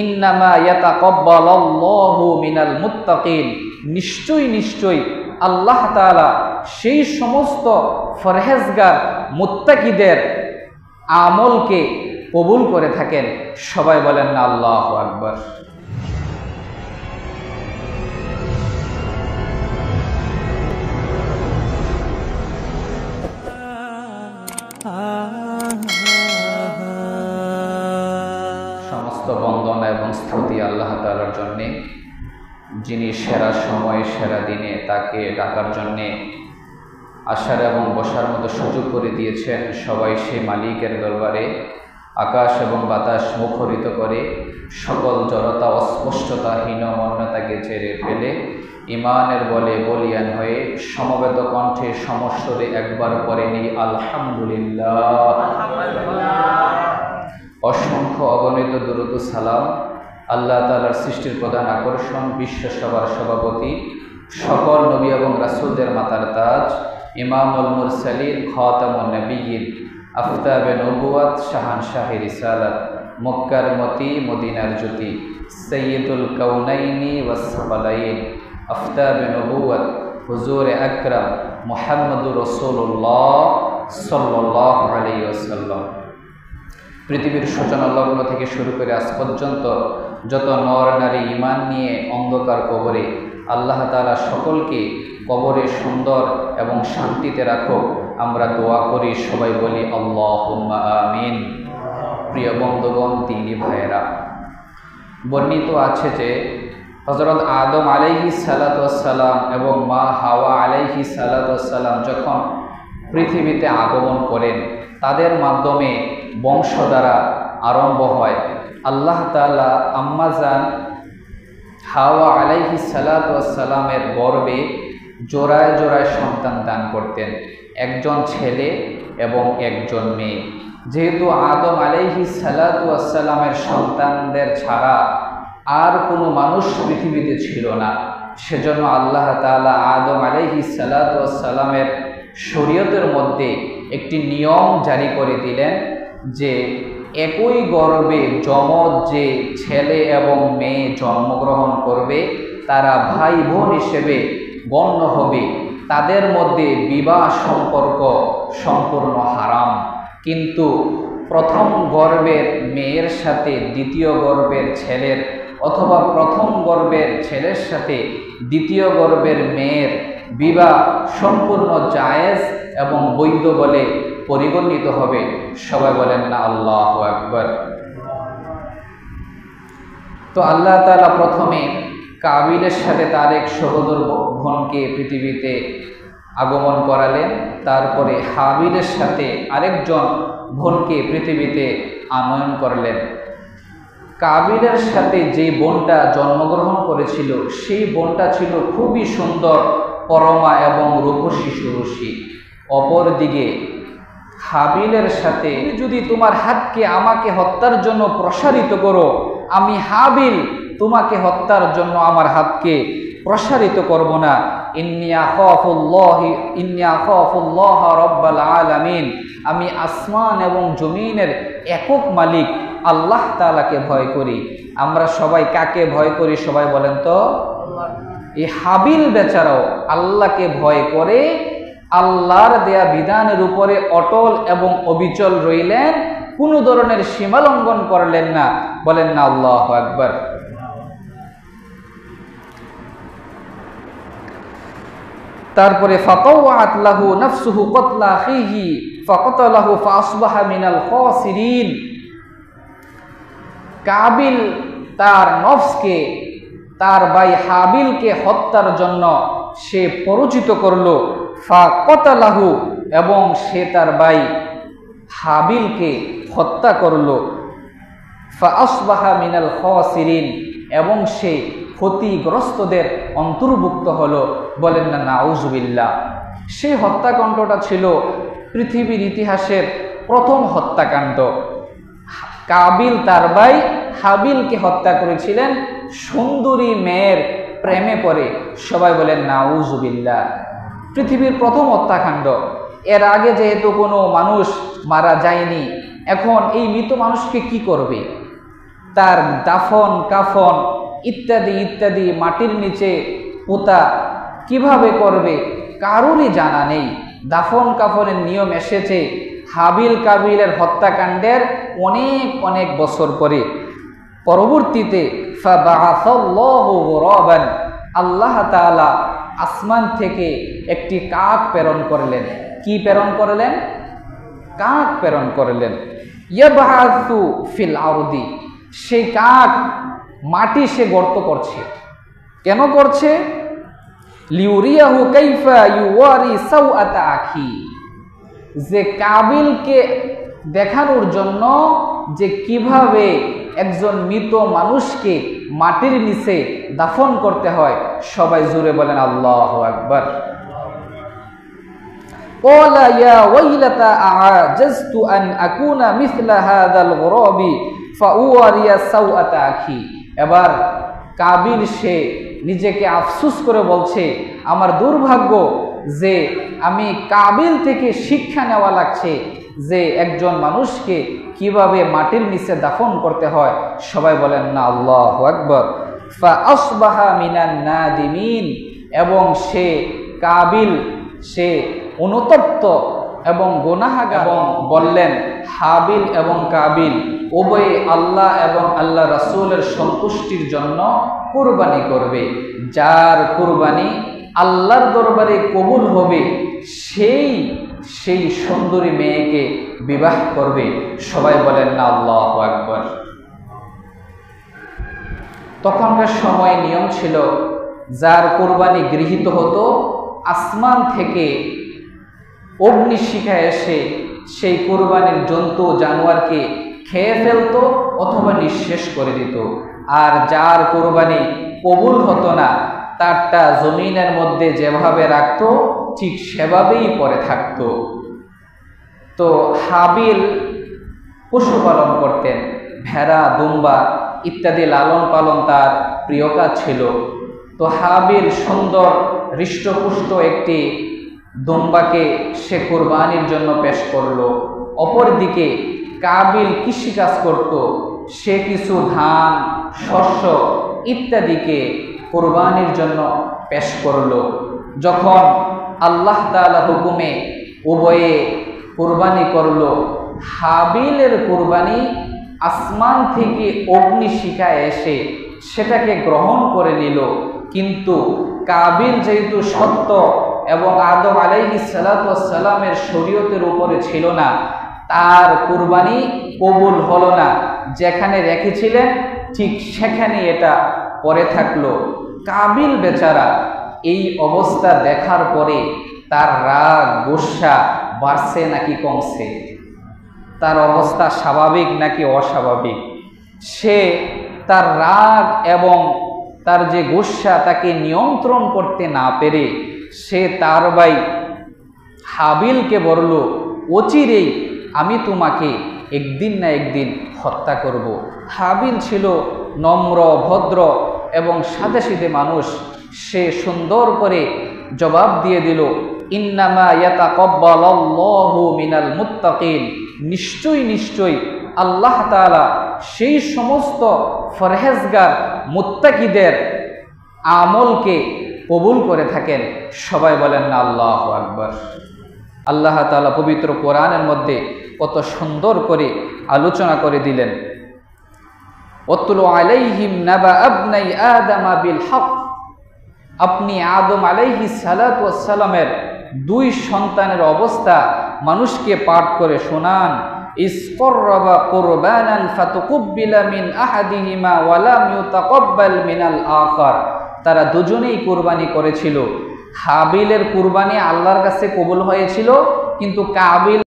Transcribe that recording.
ইন্নামা ইয়াতাকাব্বালাল্লাহু মিনাল মুত্তাকিন, নিশ্চয়ই নিশ্চয়ই আল্লাহ তাআলা সেই সমস্ত ফরহেজগার মুত্তাকিদের আমলকে কবুল করে থাকেন। সবাই বলেন না আল্লাহু আকবার। সমস্ত বন্দনা এবং স্তুতি আল্লাহ তাআলার জন্যে, যিনি সেরা সময়ে সেরা দিনে তাকে ডাকার জন্যে আসার এবং বসার মতো সুযোগ করে দিয়েছেন। সবাই সেই মালিকের দরবারে আকাশ এবং বাতাস মুখরিত করে সকল জড়তা অস্পষ্টতা হীনমন্যতাকে ছেড়ে ফেলে ইমানের বলে বলিয়ান হয়ে সমবেত কণ্ঠে সমস্বরে একবার পরে নেই আলহামদুলিল্লাহ। অসংখ্য অগণিত দুরূদ ও সালাম আল্লাহ তাআলার সৃষ্টির প্রধান আকর্ষণ, বিশ্ব সভার সভাপতি, সকল নবী এবং রাসূলদের মাতার তাজ, ইমামুল মুরসালিন, খাতামুন নবিয়্যিন, আফতাবে নবুয়াত, শাহানশাহে রিসালাত, মক্কার মতি, মদিনার জ্যোতি, সাইয়্যিদুল কাউনাইনি ওয়াস সাকালাইন, আফতাবে নবুয়াত, হুজুর আকরাম মুহাম্মদুর রাসূলুল্লাহ সাল্লাল্লাহু আলাইহি ওয়াসাল্লাম। পৃথিবীর সূচনা লগ্ন থেকে শুরু করে আজ পর্যন্ত যত নর নারী ঈমান নিয়ে অন্ধকার কবরে, আল্লাহ তাআলা সকলকে কবরে সুন্দর এবং শান্তিতে রাখো, আমরা দোয়া করি। সবাই বলি আল্লাহুম্মা আমিন। প্রিয় বন্ধুগণ, দিনী ভাইয়েরা, বর্ণিত আছে যে হযরত আদম আলাইহিস সালাতু ওয়াস সালাম এবং মা হাওয়া আলাইহিস সালাতু ওয়াস সালাম যখন পৃথিবীতে আগমন করেন, তাদের মাধ্যমে বংশধারা আরম্ভ হয়। আল্লাহ তাআলা আম্মাজান হাওয়া আলাইহিস সালাতু ওয়াস সালামের গর্ভে জোড়ায় জোড়ায় সন্তান দান করতেন, একজন ছেলে এবং একজন মেয়ে। যেহেতু আদম আলাইহিস সালাতু ওয়াস সালামের সন্তানদের ছাড়া আর কোনো মানুষ পৃথিবীতে ছিল না, সেজন্য আল্লাহ তাআলা আদম আলাইহিস সালাতু ওয়াস সালামের শরীয়তের মধ্যে একটি নিয়ম জারি করে দিলেন যে একই গর্ভে যমজ যে ছেলে এবং মেয়ে জন্মগ্রহণ করবে তারা ভাই বোন হিসেবে গণ্য হবে। তাদের মধ্যে বিবাহ সম্পর্ক সম্পূর্ণ হারাম। কিন্তু প্রথম গর্ভের মেয়ের সাথে দ্বিতীয় গর্ভের ছেলের অথবা প্রথম গর্ভের ছেলের সাথে দ্বিতীয় গর্ভের মেয়ের বিবাহ সম্পূর্ণ জায়েজ এবং বৈধ বলে পরিগণিত হবে। সবাই বলেন না আল্লাহু আকবার। তো আল্লাহ তাআলা প্রথমে কাবিলের সাথে তার এক সহোদর বোনকে পৃথিবীতে আগমন করালেন, তারপরে হাবিলের সাথে আরেকজন বোনকে পৃথিবীতে আনয়ন করলেন। কাবিলের সাথে যে বোনটা জন্মগ্রহণ করেছিল সেই বোনটা ছিল খুবই সুন্দর, পরমা এবং রূপসী সুরসী। অপরদিকে হাবিলের সাথে, যদি তোমার হাতকে আমাকে হত্যার জন্য প্রসারিত করো, আমি হাবিল তোমাকে হত্যার জন্য আমার হাতকে প্রসারিত করব না। ইন্নী আখাফুল্লাহ রাব্বাল আলামিন, আমি আসমান এবং জমিনের একক মালিক আল্লাহ তাআলাকে ভয় করি। আমরা সবাই কাকে ভয় করি? সবাই বলেন তো। এই হাবিল বেচারাও আল্লাহকে ভয় করে আল্লাহর দেয়া বিধানের উপরে অটল এবং অবিচল রইলেন, কোনো ধরনের সীমা লঙ্ঘন করলেন না। বলেন না আল্লাহু আকবার। তারপরে ফাতাওয়াত লাহু নাফসুহু কতলা আখিহি ফাকাতালাহু ফাসবাহা মিনাল খাসিরিন। কাবিল তার নফসকে, তার ভাই হাবিলকে হত্যার জন্য সে পরিচিত করলো, ফাকাতালাহু, এবং সে তার ভাই হাবিলকে হত্যা করলো। ফাসবাহা মিনাল খাসিরিন, এবং সে ক্ষতিগ্রস্তদের অন্তর্ভুক্ত হলো। বলেন না নাউজুবিল্লাহ। সেই হত্যাকাণ্ডটা ছিল পৃথিবীর ইতিহাসের প্রথম হত্যাকাণ্ড। কাবিল তার ভাই হাবিলকে হত্যা করেছিলেন সুন্দরী মেয়ের প্রেমে পড়ে। সবাই বলেন নাউজুবিল্লাহ। পৃথিবীর প্রথম হত্যাকাণ্ড। এর আগে যেহেতু কোনো মানুষ মারা যায়নি, এখন এই মৃত মানুষকে কি করবে? তার দাফন কাফন ইত্যাদি ইত্যাদি মাটির নিচে পোতা কিভাবে করবে কারোরই জানা নেই। দাফন কাফনের নিয়ম এসেছে হাবিল কাবিলের হত্যাকাণ্ডের অনেক অনেক বছর পরে। পরবর্তীতে আল্লাহ তাআলা আসমান থেকে একটি কাক প্রেরণ করলেন। কি প্রেরণ করলেন? কাক প্রেরণ করলেন। ইয়াবআসু ফিল আরদি, সেই কাক মাটি সে গর্ত করছে। কেন করছে? লিউরিয়াহু কাইফা ইউওয়ারি সাওআতা আখি, যে কাবিলকে দেখানোর জন্য যে কিভাবে একজন মৃত মানুষকে মাটির নিচে দাফন করতে হয়। সবাই জোরে বলেন আল্লাহু আকবার। ক্বালা ইয়া ওয়াইলাতা আ'জাজতু আন আকুনা মিছলা হাযাল গুরাবি ফাউয়ারিয়া সাওআতা আখি। এবার কাবিল সে নিজেকে আফসোস করে বলছে, আমার দুর্ভাগ্য যে আমি কাবিল থেকে শিক্ষা নেওয়া লাগছে যে একজন মানুষকে কিভাবে মাটির নিচে দাফন করতে হয়। সবাই বলেন না আল্লাহু আকবার। ফাআসবাহা মিনান নাদিমিন, এবং সে কাবিল সে অনুতপ্ত এবং গুনাহগার, এবং বললেন হাবিল এবং কাবিল উভয়ে আল্লাহ এবং আল্লাহ রাসূলের সন্তুষ্টির জন্য কুরবানি করবে। যার কুরবানি আল্লাহর দরবারে কবুল হবে সেই সুন্দরী মেয়েকে বিবাহ করবে। সবাই বলেন না আল্লাহু আকবার। তখনকার সময় নিয়ম ছিল যার কুরবানি গৃহীত হতো আসমান থেকে অগ্নিশিখা এসে সেই কুরবানির জন্তু জানোয়ারকে খেয়ে ফেলতো অথবা নিঃশেষ করে দিত। আর যার কুরবানি কবুল হতো না তারটা জমিনের মধ্যে যেভাবে রাখতো ঠিক সেভাবেই পড়ে থাকতো। তো হাবিল পশুপালন করতেন, ভেড়া দুম্বা ইত্যাদি লালন পালন তার প্রিয় কাজ ছিল। তো হাবিল সুন্দর হৃষ্টপুষ্ট একটি দুম্বাকে সে কুরবানির জন্য পেশ করলো। অপরদিকে কাবিল কৃষিকাজ করত, সে কিছু ধান শস্য ইত্যাদিকে কুরবানির জন্য পেশ করলো। যখন আল্লাহ তাআলা হুকুমে উভয়ে কুরবানি করলো, হাবিলের কুরবানি আসমান থেকে অগ্নিশিখা এসে সেটাকে গ্রহণ করে নিল। কিন্তু কাবিল যেহেতু সত্য এবং আদম আলাইহিস সালাতু ওয়াস সালামের শরীয়তের উপরে ছিল না, তার কুরবানি কবুল হলো না। যেখানে রেখেছিলেন ঠিক সেখানে এটা পড়ে থাকলো। কাবিল বেচারা এই অবস্থা দেখার পরে তার রাগ গোসা বাড়ছে নাকি কমছে? তার অবস্থা স্বাভাবিক নাকি অস্বাভাবিক? সে তার রাগ এবং তার যে গোসা তাকে নিয়ন্ত্রণ করতে না পেরে সে তার ভাই হাবিলকে বলল, অচিরেই আমি তোমাকে একদিন না একদিন হত্যা করব। হাবিল ছিল নম্র ভদ্র এবং সাদাসিধে মানুষ। সে সুন্দর করে জবাব দিয়ে দিল, ইন্নামা ইয়াতাকাব্বালুল্লাহু মিনাল মুত্তাকিন, নিশ্চয়ই নিশ্চয়ই আল্লাহ তাআলা সেই সমস্ত ফরহেজগার মুত্তাকিদের আমলকে কবুল করে থাকেন। সবাই বলেন না আল্লাহু আকবার। আল্লাহ তাআলা পবিত্র কোরআনের মধ্যে কত সুন্দর করে আলোচনা করে দিলেন, ওয়াতলু আলাইহিম নাবা আবনাই আদামা বিল হক। আপনি আদম আলাইহিস সালাতু ওয়াস সালামের দুই সন্তানের অবস্থা মানুষকে পাঠ করে শোনান। ইসফরবা কুরবানান ফাতুকুব্বিলা মিন আহাদিহিমা ওয়া লাম ইউতাকাব্বাল মিনাল আখার। তারা দুজনেই কুরবানি করেছিল। হাবিলের কুরবানি আল্লাহর কাছে কবুল হয়েছিল, কিন্তু কাবিল